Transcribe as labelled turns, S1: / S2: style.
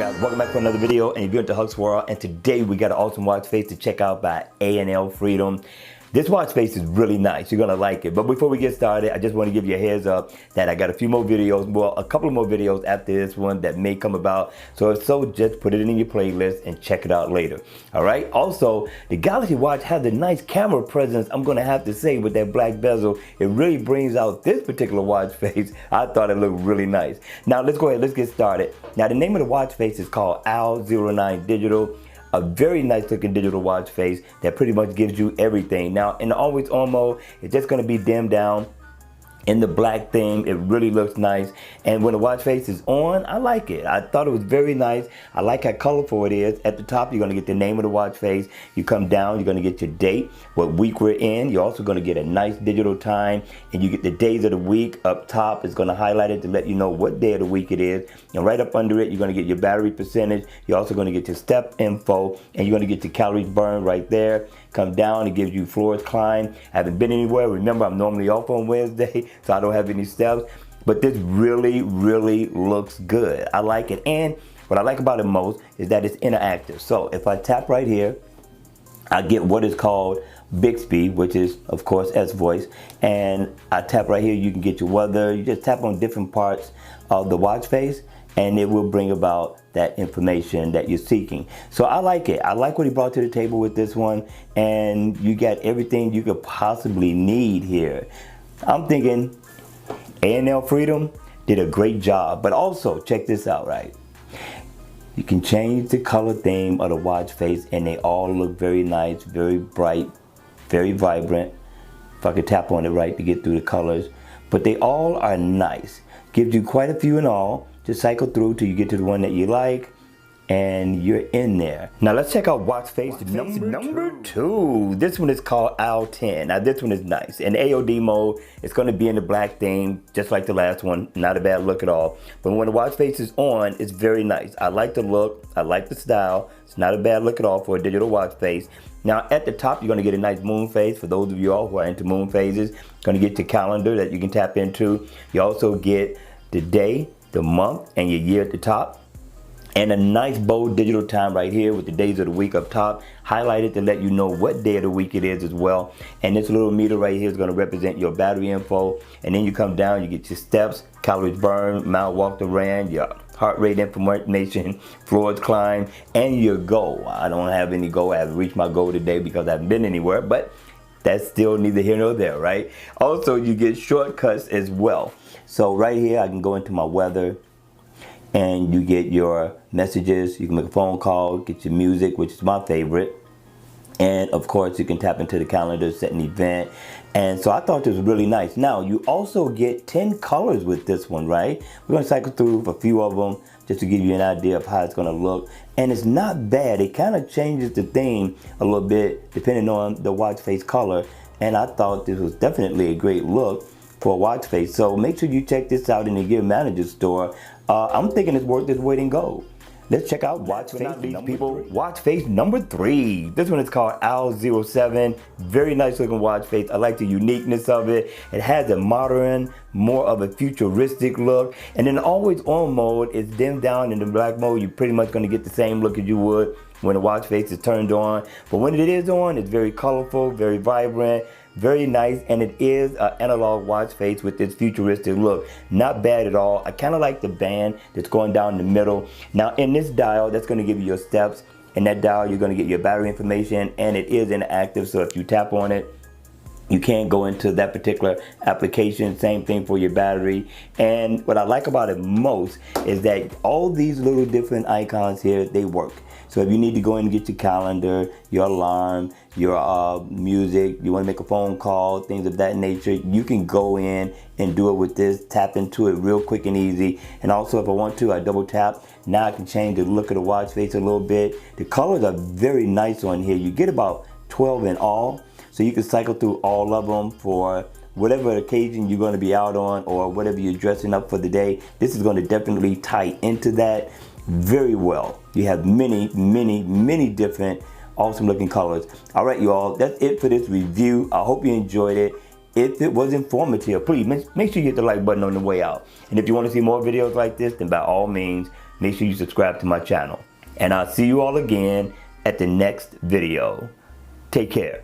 S1: guys, welcome back to another video, and if you're into Huck's World, and today we got an awesome watch face to check out by A&L Freedom. This watch face is really nice. You're gonna like it. But before we get started, I just want to give you a heads up that I got a few more videos, well, a couple of more videos after this one that may come about. So if so, just put it in your playlist and check it out later. All right. Also, the Galaxy Watch has a nice camera presence. I'm gonna have to say, with that black bezel, it really brings out this particular watch face. I thought it looked really nice. Now let's go ahead. Let's get started. Now the name of the watch face is called Al09 Digital. A very nice looking digital watch face that pretty much gives you everything. Now in the always on mode, it's just gonna be dimmed down in the black theme. It really looks nice, and when the watch face is on, I like it. I thought it was very nice. I like how colorful it is. At the top, you're gonna get the name of the watch face. You come down, you're gonna get your date, what week we're in. You're also gonna get a nice digital time, and you get the days of the week. Up top, it's gonna highlight it to let you know what day of the week it is, and right up under it, you're gonna get your battery percentage. You're also gonna get your step info, and you're gonna get your calories burned right there. Come down, it gives you floors climb. I haven't been anywhere. Remember, I'm normally off on Wednesday, so I don't have any steps. But this really, really looks good. I like it. And what I like about it most is that it's interactive. So if I tap right here, I get what is called Bixby, which is, of course, S voice. And I tap right here, you can get your weather. You just tap on different parts of the watch face, and it will bring about that information that you're seeking. So I like it. I like what he brought to the table with this one, and you got everything you could possibly need here. I'm thinking A&L Freedom did a great job, but also check this out, right? You can change the color theme of the watch face, and they all look very nice, very bright, very vibrant. If I could tap on it right to get through the colors, but they all are nice. Gives you quite a few in all. Just cycle through till you get to the one that you like, and you're in there. Now let's check out watch face number two. This one is called Al10. Now this one is nice. In AOD mode, it's going to be in the black theme, just like the last one. Not a bad look at all. But when the watch face is on, it's very nice. I like the look. I like the style. It's not a bad look at all for a digital watch face. Now at the top, you're going to get a nice moon phase. For those of you all who are into moon phases, going to get your calendar that you can tap into. You also get the day, the month, and your year at the top, and a nice bold digital time right here with the days of the week up top, highlighted to let you know what day of the week it is as well. And this little meter right here is going to represent your battery info. And then you come down, you get your steps, calories burned, mile walked or ran, your heart rate information, floors climb, and your goal. I don't have any goal. I haven't reached my goal today because I haven't been anywhere, but that's still neither here nor there, right? Also, you get shortcuts as well. So right here, I can go into my weather, and you get your messages. You can make a phone call, get your music, which is my favorite. And of course, you can tap into the calendar, set an event. And so I thought this was really nice. Now, you also get 10 colors with this one, right? We're gonna cycle through a few of them just to give you an idea of how it's gonna look. And it's not bad. It kind of changes the theme a little bit depending on the watch face color. And I thought this was definitely a great look for a watch face. So make sure you check this out in the Gear Manager store. I'm thinking it's worth its weight in gold. Let's check out watch face number three. This one is called Al07. Very nice looking watch face. I like the uniqueness of it. It has a modern, more of a futuristic look. And then always on mode, it's dimmed down in the black mode. You're pretty much gonna get the same look as you would when the watch face is turned on. But when it is on, it's very colorful, very vibrant, very nice, and it is an analog watch face with this futuristic look. Not bad at all. I kind of like the band that's going down the middle. Now in this dial, that's going to give you your steps. In that dial, you're going to get your battery information, and it is interactive, so if you tap on it, you can't go into that particular application. Same thing for your battery. And what I like about it most is that all these little different icons here, they work. So if you need to go in and get your calendar, your alarm, your music, you want to make a phone call, things of that nature, you can go in and do it with this. Tap into it real quick and easy. And also if I want to, I double tap. Now I can change the look of the watch face a little bit. The colors are very nice on here. You get about 12 in all. So you can cycle through all of them for whatever occasion you're going to be out on or whatever you're dressing up for the day. This is going to definitely tie into that very well. You have many, many, many different awesome looking colors. All right, you all, that's it for this review. I hope you enjoyed it. If it was informative, please make sure you hit the like button on the way out. And if you want to see more videos like this, then by all means, make sure you subscribe to my channel. And I'll see you all again at the next video. Take care.